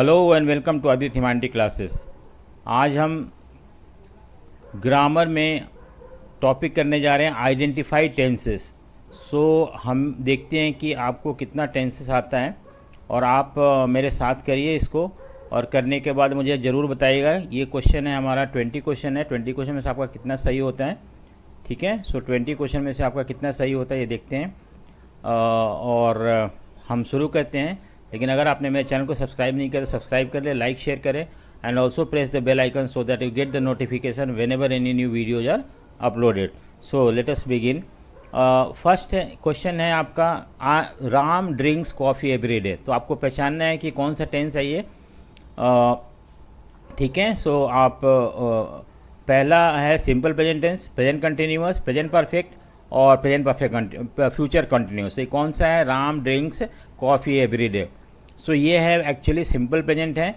Hello and welcome to Aditya Himanti classes. आज हम grammar में टॉपिक करने जा रहे हैं आइडेंटिफाई टेंसेस। हम देखते हैं कि आपको कितना टेंसेस आता है और आप मेरे साथ करिए इसको, और करने के बाद मुझे ज़रूर बताइएगा। ये क्वेश्चन है हमारा 20 क्वेश्चन है। 20 क्वेश्चन में से आपका कितना सही होता है, ठीक है। 20 क्वेश्चन में से आपका कितना सही होता है ये देखते हैं और हम शुरू करते हैं। लेकिन अगर आपने मेरे चैनल को सब्सक्राइब नहीं किया तो सब्सक्राइब कर ले, लाइक शेयर करें and also press the bell icon so that you get the notification whenever any new videos are uploaded. So let us begin. First question है आपका, Ram drinks coffee every day. तो आपको पहचानना है कि कौन सा टेंस है ये, ठीक है। आप पहला है simple present tense, present continuous, present perfect और प्रेजेंट परफेक्ट फ्यूचर कंटिन्यूअस। ये कौन सा है? Ram drinks coffee every day. ये है एक्चुअली सिंपल प्रेजेंट है।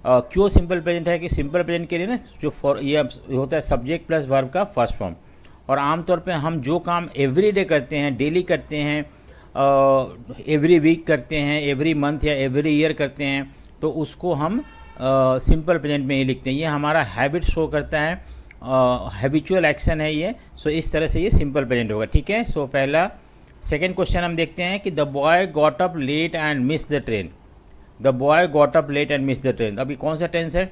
क्यों सिंपल प्रेजेंट है? कि सिंपल प्रेजेंट के लिए ना जो ये होता है सब्जेक्ट प्लस वर्ब का फर्स्ट फॉर्म, और आमतौर पे हम जो काम एवरी डे करते हैं, डेली करते हैं, एवरी वीक करते हैं, एवरी मंथ या एवरी ईयर करते हैं, तो उसको हम सिंपल प्रेजेंट में ही लिखते हैं। ये हमारा हैबिट शो करता है, हैबिचुअल एक्शन है ये। इस तरह से ये सिंपल प्रेजेंट होगा, ठीक है। पहला सेकेंड क्वेश्चन हम देखते हैं कि the boy got up late and miss the train. The boy got up late and miss the train. अभी कौन सा टेंस है?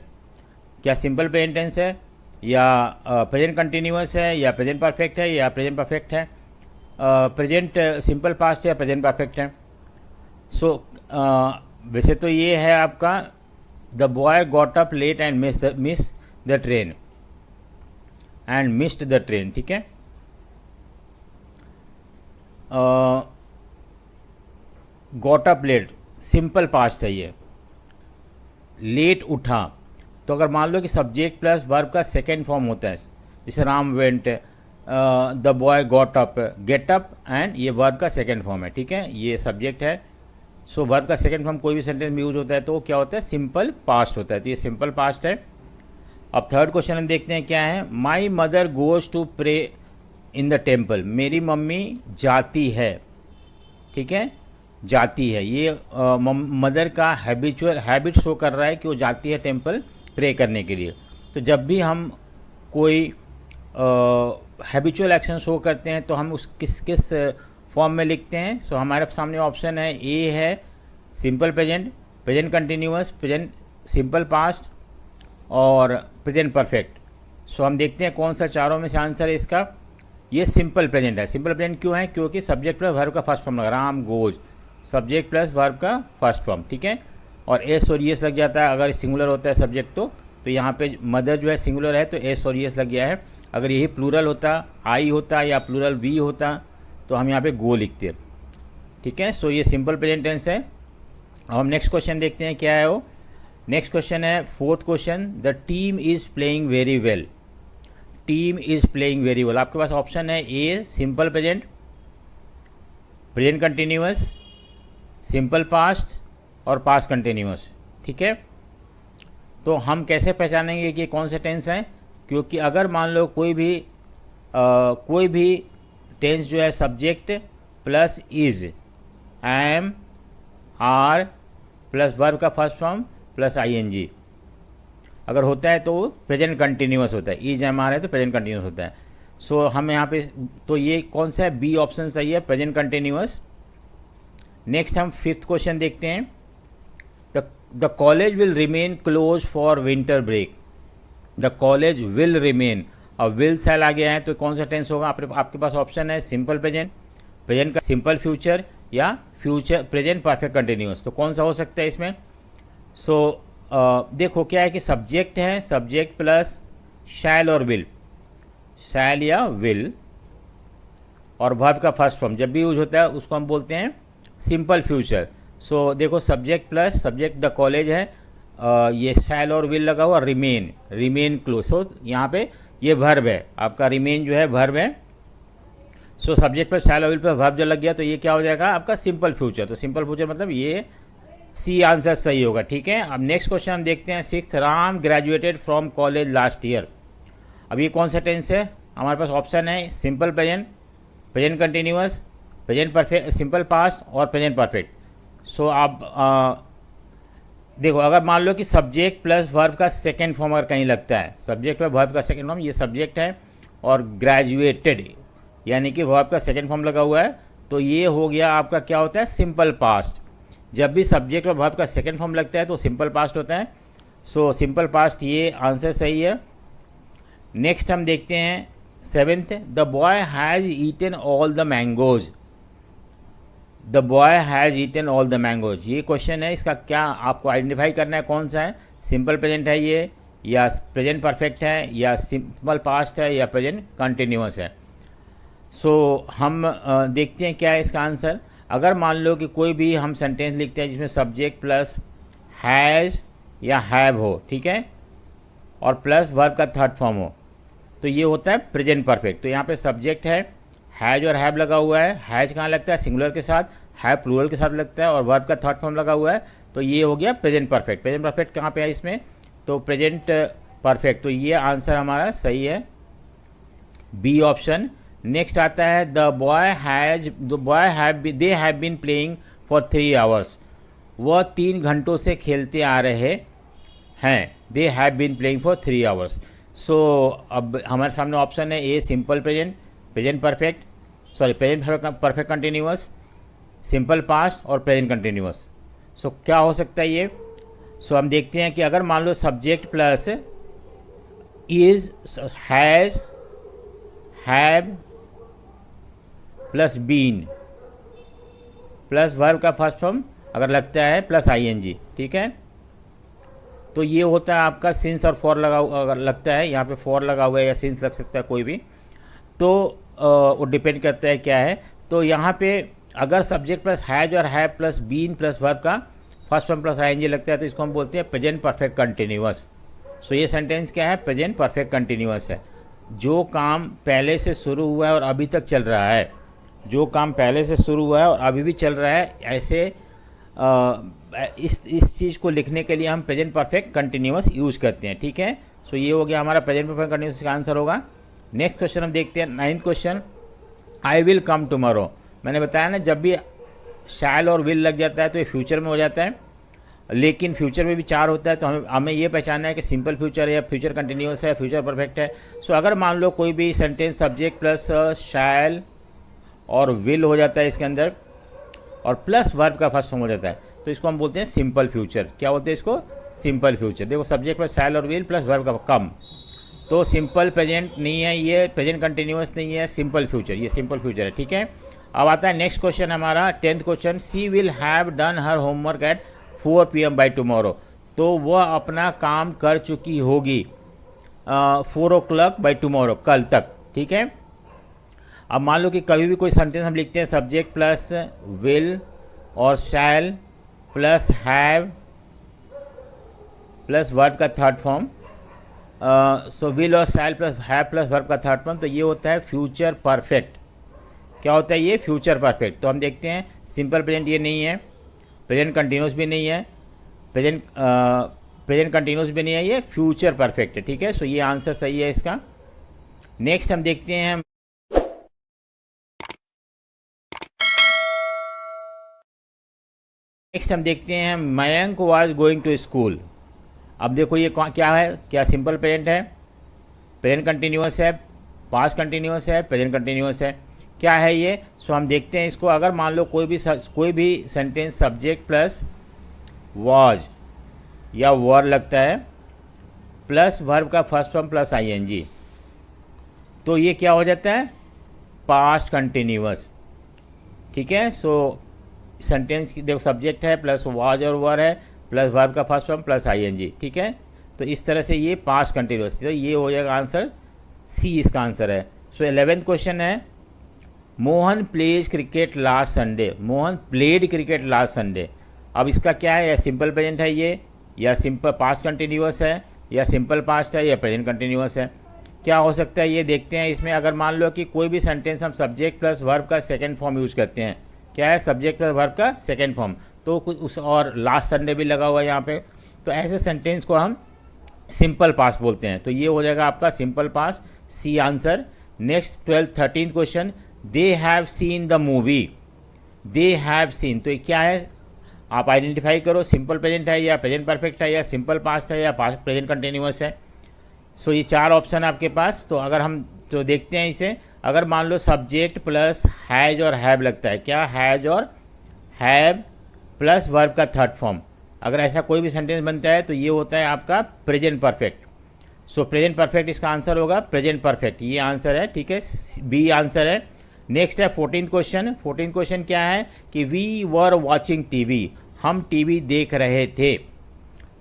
क्या सिंपल प्रेजेंट टेंस है, या प्रेजेंट कंटिन्यूअस है, या प्रेजेंट परफेक्ट है, या प्रेजेंट परफेक्ट है, प्रेजेंट सिंपल पास्ट है, या प्रेजेंट परफेक्ट है? वैसे तो ये है आपका the boy got up late and miss the train and missed the train, ठीक है। Got up late simple past है ये, लेट उठा। तो अगर मान लो कि सब्जेक्ट प्लस वर्ब का सेकेंड फॉर्म होता है, जैसे Ram went, the boy got up, get up, and ये वर्ब का सेकेंड फॉर्म है, ठीक है। ये सब्जेक्ट है। वर्ब का सेकेंड फॉर्म कोई भी सेंटेंस में यूज होता है तो वो क्या होता है? सिंपल पास्ट होता है। तो ये सिंपल पास्ट है। अब थर्ड क्वेश्चन हम देखते हैं क्या है। My mother goes to pray in the temple. मेरी मम्मी जाती है, ठीक है, जाती है। ये मदर का हैबिट शो कर रहा है कि वो जाती है टेम्पल प्रे करने के लिए। तो जब भी हम कोई हैबिचुअल एक्शन शो करते हैं तो हम उस किस फॉर्म में लिखते हैं। हमारे सामने ऑप्शन है, ए है simple present, present continuous, present simple past और प्रेजेंट परफेक्ट। हम देखते हैं कौन सा चारों में से आंसर है इसका। ये सिंपल प्रेजेंट है। सिंपल प्रेजेंट क्यों है? क्योंकि सब्जेक्ट प्लस वर्ब का फर्स्ट फॉर्म लगा, Ram goes, subject plus verb का फर्स्ट फॉर्म, ठीक है। और एस और ईएस लग जाता है अगर सिंगुलर होता है सब्जेक्ट तो यहाँ पे मदर जो है सिंगुलर है तो एस और ईएस लग गया है। अगर यही प्लूरल होता, आई होता या प्लूरल वी होता तो हम यहाँ पे गो लिखते हैं, ठीक है। ये सिंपल प्रेजेंट टेंस है। अब हम नेक्स्ट क्वेश्चन देखते हैं क्या है वो। नेक्स्ट क्वेश्चन है fourth question, the team is playing very well. Team is playing very well. आपके पास ऑप्शन है, a simple present, present continuous, simple past और पास्ट कंटिन्यूअस, ठीक है। तो हम कैसे पहचानेंगे कि कौन से टेंस हैं? क्योंकि अगर मान लो कोई भी टेंस जो है subject plus is, am, are plus verb का फर्स्ट फॉर्म प्लस आईएनजी अगर होता है तो प्रेजेंट कंटिन्यूअस होता है। इज एम आर है तो प्रेजेंट कंटिन्यूअस होता है। हम यहाँ पे तो ये कौन सा है? बी ऑप्शन सही है, प्रेजेंट कंटिन्यूअस। नेक्स्ट हम फिफ्थ क्वेश्चन देखते हैं। The college will remain close for winter break. The college will remain, अब विल सेल आ गया है तो कौन सा टेंस होगा? आपके पास ऑप्शन है simple present, present simple future या फ्यूचर प्रेजेंट परफेक्ट कंटिन्यूअस। तो कौन सा हो सकता है इसमें? देखो क्या है कि सब्जेक्ट है, सब्जेक्ट प्लस शैल और विल, शैल या विल, और वर्ब का फर्स्ट फॉर्म जब भी यूज होता है उसको हम बोलते हैं सिंपल फ्यूचर। देखो subject plus subject the college है, ये शैल और विल लगा हुआ, रिमेन क्लोज। यहाँ पे ये वर्ब है आपका, रिमेन जो है वर्ब है। सब्जेक्ट पर शैल और विल पर वर्ब जो लग गया तो ये क्या हो जाएगा आपका? Simple future. तो सिंपल फ्यूचर मतलब ये सी आंसर सही होगा, ठीक है। अब नेक्स्ट क्वेश्चन हम देखते हैं sixth, Ram graduated from college last year. अब ये कौन सा टेंस है? हमारे पास ऑप्शन है simple present, present continuous, present perfect, simple past और प्रेजेंट परफेक्ट। आप देखो अगर मान लो कि सब्जेक्ट प्लस वर्ब का सेकेंड फॉर्म अगर कहीं लगता है, सब्जेक्ट प्लस वर्ब का सेकेंड फॉर्म, ये सब्जेक्ट है और ग्रेजुएटेड यानी कि वर्ब का सेकेंड फॉर्म लगा हुआ है, तो ये हो गया आपका क्या होता है, सिंपल पास्ट। जब भी सब्जेक्ट और वर्ब का सेकेंड फॉर्म लगता है तो सिंपल पास्ट होता है। सो सिंपल पास्ट ये आंसर सही है। नेक्स्ट हम देखते हैं 7th, the boy has eaten all the mangoes. The boy has eaten all the mangoes, ये क्वेश्चन है, इसका क्या आपको आइडेंटिफाई करना है, कौन सा है, सिंपल प्रेजेंट है ये, या प्रेजेंट परफेक्ट है, या सिंपल पास्ट है, या प्रेजेंट कंटिन्यूअस है। सो हम देखते हैं क्या है इसका आंसर। अगर मान लो कि कोई भी हम सेंटेंस लिखते हैं जिसमें सब्जेक्ट प्लस हैज़ या हैव हो, ठीक है, और प्लस वर्ब का थर्ड फॉर्म हो, तो ये होता है प्रेजेंट परफेक्ट। तो यहाँ पे सब्जेक्ट है, हैज और हैव लगा हुआ है, हैज कहाँ लगता है, सिंगुलर के साथ, हैव प्लूरल के साथ लगता है, और वर्ब का थर्ड फॉर्म लगा हुआ है, तो ये हो गया प्रेजेंट परफेक्ट। प्रेजेंट परफेक्ट कहाँ पे है इसमें, तो प्रेजेंट परफेक्ट, तो ये आंसर हमारा सही है, बी ऑप्शन। नेक्स्ट आता है the boy they have been playing for 3 hours, वह 3 घंटों से खेलते आ रहे हैं, they have been playing for 3 hours. So अब हमारे सामने ऑप्शन है a simple present, present perfect, sorry present perfect continuous, simple past और प्रेजेंट कंटिन्यूअस। सो क्या हो सकता है ये, सो हम देखते हैं कि अगर मान लो subject plus is, has, have plus been plus verb का फर्स्ट फॉर्म अगर लगता है प्लस आईएनजी, ठीक है, तो ये होता है आपका सिंस और फॉर लगा अगर लगता है, यहाँ पे फॉर लगा हुआ है या सिंस लग सकता है कोई भी, तो वो डिपेंड करता है क्या है। तो यहाँ पे अगर सब्जेक्ट प्लस हैज और have plus been plus verb का फर्स्ट फॉर्म प्लस आईएनजी लगता है तो इसको हम बोलते हैं प्रेजेंट परफेक्ट कंटिन्यूअस। सो ये सेंटेंस क्या है, प्रेजेंट परफेक्ट कंटिन्यूअस है। जो काम पहले से शुरू हुआ है और अभी तक चल रहा है, जो काम पहले से शुरू हुआ है और अभी भी चल रहा है, ऐसे इस चीज़ को लिखने के लिए हम प्रेजेंट परफेक्ट कंटिन्यूअस यूज़ करते हैं, ठीक है। सो ये हो गया हमारा प्रेजेंट परफेक्ट कंटिन्यूअस का आंसर होगा। नेक्स्ट क्वेश्चन हम देखते हैं 9th question, I will come tomorrow. मैंने बताया ना जब भी शैल और विल लग जाता है तो ये फ्यूचर में हो जाता है, लेकिन फ्यूचर में भी 4 होता है, तो हमें ये पहचानना है कि सिंपल फ्यूचर है या फ्यूचर कंटिन्यूअस है, फ्यूचर परफेक्ट है। सो अगर मान लो कोई भी सेंटेंस सब्जेक्ट प्लस शैल और विल हो जाता है इसके अंदर, और प्लस वर्ब का फर्स्ट फॉर्म हो जाता है, तो इसको हम बोलते हैं सिंपल फ्यूचर। क्या बोलते हैं इसको, सिंपल फ्यूचर। देखो सब्जेक्ट प्लस शैल और विल प्लस वर्ब का कम, तो सिंपल प्रेजेंट नहीं है, ये प्रेजेंट कंटिन्यूअस नहीं है, सिंपल फ्यूचर, ये सिंपल फ्यूचर है, ठीक है। अब आता है नेक्स्ट क्वेश्चन हमारा 10th question, she will have done her homework at 4 PM by tomorrow. तो वह अपना काम कर चुकी होगी 4 o'clock बाई टुमारो, कल तक, ठीक है। अब मान लो कि कभी भी कोई सेंटेंस हम लिखते हैं सब्जेक्ट प्लस विल और शैल प्लस हैव प्लस वर्ब का थर्ड फॉर्म, सो विल और शैल प्लस हैव प्लस वर्ब का थर्ड फॉर्म, तो ये होता है फ्यूचर परफेक्ट। क्या होता है ये, फ्यूचर परफेक्ट। तो हम देखते हैं सिंपल प्रेजेंट ये नहीं है, प्रेजेंट कंटिन्यूस भी नहीं है, प्रेजेंट कंटिन्यूस भी नहीं है, ये फ्यूचर परफेक्ट है, ठीक है। सो ये आंसर सही है इसका। नेक्स्ट हम देखते हैं Mayank was going to school. अब देखो ये क्या है, क्या सिंपल प्रेजेंट है, प्रेजेंट कंटिन्यूअस है, पास्ट कंटिन्यूअस है, प्रेजेंट कंटिन्यूअस है, क्या है ये। सो हम देखते हैं इसको। अगर मान लो कोई भी सेंटेंस सब्जेक्ट प्लस वाज या वर लगता है प्लस वर्ब का फर्स्ट फॉर्म प्लस आईएनजी, तो ये क्या हो जाता है, पास्ट कंटिन्यूअस, ठीक है। सो सेंटेंस की देखो सब्जेक्ट है प्लस वाज और वर है प्लस वर्ब का फर्स्ट फॉर्म प्लस आईएनजी, ठीक है। तो इस तरह से ये पास्ट कंटिन्यूअस, तो ये हो जाएगा आंसर सी, इसका आंसर है। सो 11th क्वेश्चन है, Mohan pledge cricket last Sunday. Mohan played cricket last Sunday. अब इसका क्या है, या सिंपल प्रेजेंट है ये, या सिंपल पास्ट कंटिन्यूअस है, या सिंपल पास्ट है, या प्रेजेंट कंटिन्यूअस है, क्या हो सकता है ये देखते हैं इसमें। अगर मान लो कि कोई भी सेंटेंस हम सब्जेक्ट प्लस वर्ब का सेकंड फॉर्म यूज़ करते हैं, क्या है, सब्जेक्ट प्लस वर्ब का सेकंड फॉर्म, तो कुछ उस और लास्ट संडे भी लगा हुआ है यहाँ पे, तो ऐसे सेंटेंस को हम सिंपल पास्ट बोलते हैं। तो ये हो जाएगा आपका simple past, C answer. Next 13th question, they have seen the movie. They have seen, तो ये क्या है, आप आइडेंटिफाई करो सिंपल प्रेजेंट है या प्रेजेंट परफेक्ट है या सिंपल पास्ट है या पास्ट प्रेजेंट कंटिन्यूअस है। सो ये 4 ऑप्शन है आपके पास। तो अगर हम तो देखते हैं इसे, अगर मान लो सब्जेक्ट प्लस हैज और हैव लगता है, क्या हैज और हैव प्लस वर्ब का थर्ड फॉर्म, अगर ऐसा कोई भी सेंटेंस बनता है तो ये होता है आपका प्रेजेंट परफेक्ट। सो प्रेजेंट परफेक्ट इसका आंसर होगा प्रेजेंट परफेक्ट, ये आंसर है, ठीक है, बी आंसर है। नेक्स्ट है 14th क्वेश्चन। 14th क्वेश्चन क्या है कि वी वर वॉचिंग टीवी, हम टीवी देख रहे थे।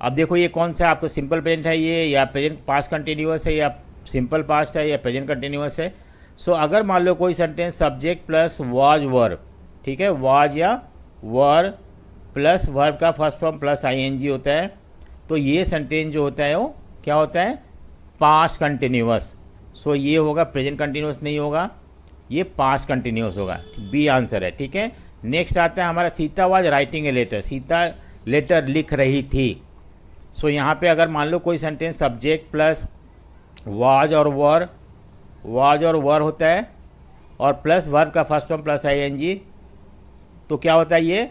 अब देखो ये कौन सा आपको सिंपल प्रेजेंट है ये, या प्रेजेंट पास्ट कंटिन्यूअस है, या सिंपल पास्ट है, या प्रेजेंट कंटिन्यूअस है। सो अगर मान लो कोई सेंटेंस सब्जेक्ट प्लस वाज वर, ठीक है, वाज या वर प्लस वर्ब का फर्स्ट फॉर्म प्लस आईएनजी होता है, तो ये सेंटेंस जो होता है वो क्या होता है, पास्ट कंटिन्यूअस। सो ये होगा प्रेजेंट कंटिन्यूअस नहीं होगा, ये पास्ट कंटिन्यूअस होगा, बी आंसर है, ठीक है। नेक्स्ट आता है हमारा Sita was writing a letter, Sita letter लिख रही थी। सो यहाँ पे अगर मान लो कोई सेंटेंस सब्जेक्ट प्लस वाज और वर होता है और प्लस वर्ब का फर्स्ट फॉर्म प्लस आईएनजी, तो क्या होता है ये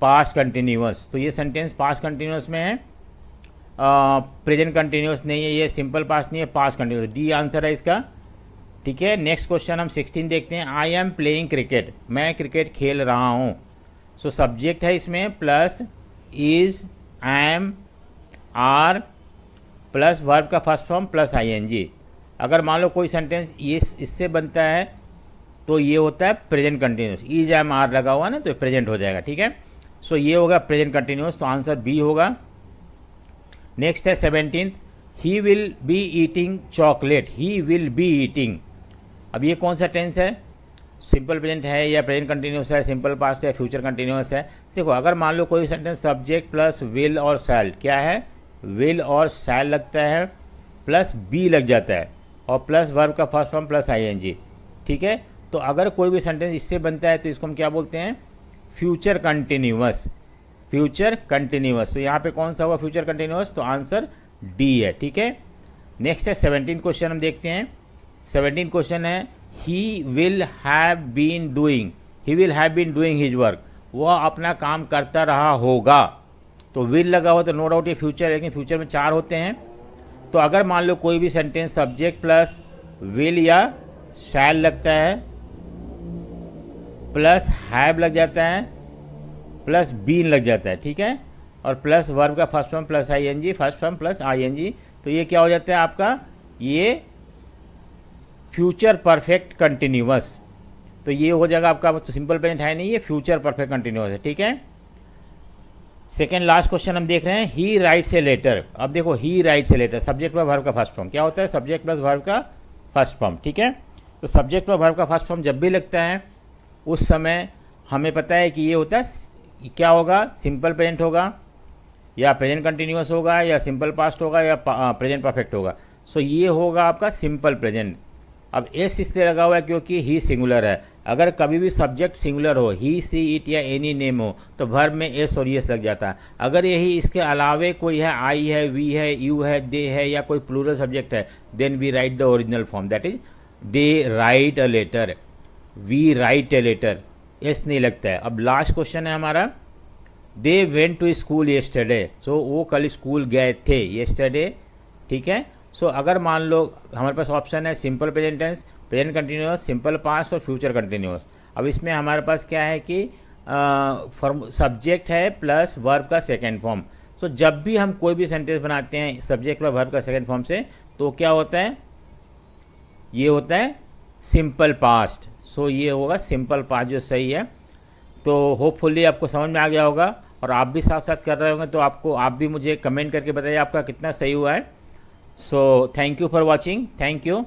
पास्ट कंटिन्यूअस। तो ये सेंटेंस पास्ट कंटिन्यूअस में है, प्रेजेंट कंटिन्यूअस नहीं है, ये सिंपल पास्ट नहीं है, पास्ट कंटिन्यूअस, डी आंसर है इसका, ठीक है। नेक्स्ट क्वेश्चन हम 16 देखते हैं। आई एम प्लेइंग क्रिकेट, मैं क्रिकेट खेल रहा हूँ। सो सब्जेक्ट है इसमें plus is, am, are plus verb का फर्स्ट फॉर्म प्लस आईएनजी। अगर मान लो कोई सेंटेंस ये इससे बनता है तो ये होता है present continuous, is am are लगा हुआ ना तो प्रेजेंट हो जाएगा, ठीक है। सो ये होगा प्रेजेंट कंटिन्यूअस, तो आंसर बी होगा। नेक्स्ट है 17th, he will be eating chocolate, he will be eating. अब ये कौन सा टेंस है, सिंपल प्रेजेंट है या प्रेजेंट कंटिन्यूअस है, सिंपल पास्ट है, फ्यूचर कंटिन्यूअस है। देखो अगर मान लो कोई सेंटेंस सब्जेक्ट प्लस विल और शैल, क्या है, विल और शैल लगता है प्लस बी लग जाता है और प्लस वर्ब का फर्स्ट फॉर्म प्लस आईएनजी, ठीक है। तो अगर कोई भी सेंटेंस इससे बनता है तो इसको हम क्या बोलते हैं, फ्यूचर कंटिन्यूअस, फ्यूचर कंटिन्यूअस। तो यहाँ पे कौन सा हुआ फ्यूचर कंटिन्यूअस, तो आंसर डी है, ठीक है। नेक्स्ट है 17th क्वेश्चन हम देखते हैं। 17th क्वेश्चन है he will have been doing, he will have been doing his work, वह अपना काम करता रहा होगा। तो विल लगा हुआ तो नो डाउट ये फ्यूचर है, लेकिन फ्यूचर में 4 होते हैं। तो अगर मान लो कोई भी सेंटेंस सब्जेक्ट प्लस विल या शैल लगता है प्लस हैव लग जाता है प्लस बीन लग जाता है, ठीक है, और प्लस वर्ब का first form plus ING, first form plus ING, तो ये क्या हो जाता है आपका, ये फ्यूचर परफेक्ट कंटिन्यूअस। तो ये हो जाएगा आपका, सिंपल प्रेजेंट है नहीं, ये फ्यूचर परफेक्ट कंटिन्यूअस है, ठीक है। सेकेंड लास्ट क्वेश्चन हम देख रहे हैं, ही राइट्स ए लेटर। अब देखो he writes a letter, subject plus verb का फर्स्ट फॉर्म, क्या होता है, सब्जेक्ट प्लस वर्ब का फर्स्ट फॉर्म, ठीक है। तो सब्जेक्ट प्लस वर्ब का फर्स्ट फॉर्म जब भी लगता है उस समय हमें पता है कि ये होता है, क्या होगा, सिंपल प्रेजेंट होगा या प्रेजेंट कंटिन्यूअस होगा या सिंपल पास्ट होगा या प्रेजेंट परफेक्ट होगा। सो ये होगा आपका सिंपल प्रेजेंट। अब एस इसलिए लगा हुआ है क्योंकि ही सिंगुलर है। अगर कभी भी सब्जेक्ट सिंगुलर हो, ही, सी, इट या एनी नेम हो, तो वर्ब में एस और यस लग जाता है। अगर यही इसके अलावे कोई है, आई है, वी है, यू है, दे है या कोई प्लूरल सब्जेक्ट है, then we write the original form, that is they write a letter, we write a letter, S नहीं लगता है। अब लास्ट क्वेश्चन है हमारा, they went to school yesterday, so वो कल स्कूल गए थे, येस्टरडे, ठीक है। सो अगर मान लो हमारे पास ऑप्शन है simple present tense, present continuous, simple past और फ्यूचर कंटिन्यूअस। अब इसमें हमारे पास क्या है कि सब्जेक्ट है प्लस वर्ब का सेकेंड फॉर्म। सो जब भी हम कोई भी सेंटेंस बनाते हैं सब्जेक्ट प्लस वर्ब का सेकेंड फॉर्म से, तो क्या होता है, ये होता है सिंपल पास्ट। सो ये होगा सिंपल पास्ट जो सही है। तो होपफुली आपको समझ में आ गया होगा और आप भी साथ साथ कर रहे होंगे, तो आप भी मुझे कमेंट करके बताइए आपका कितना सही हुआ है। So thank you for watching, thank you.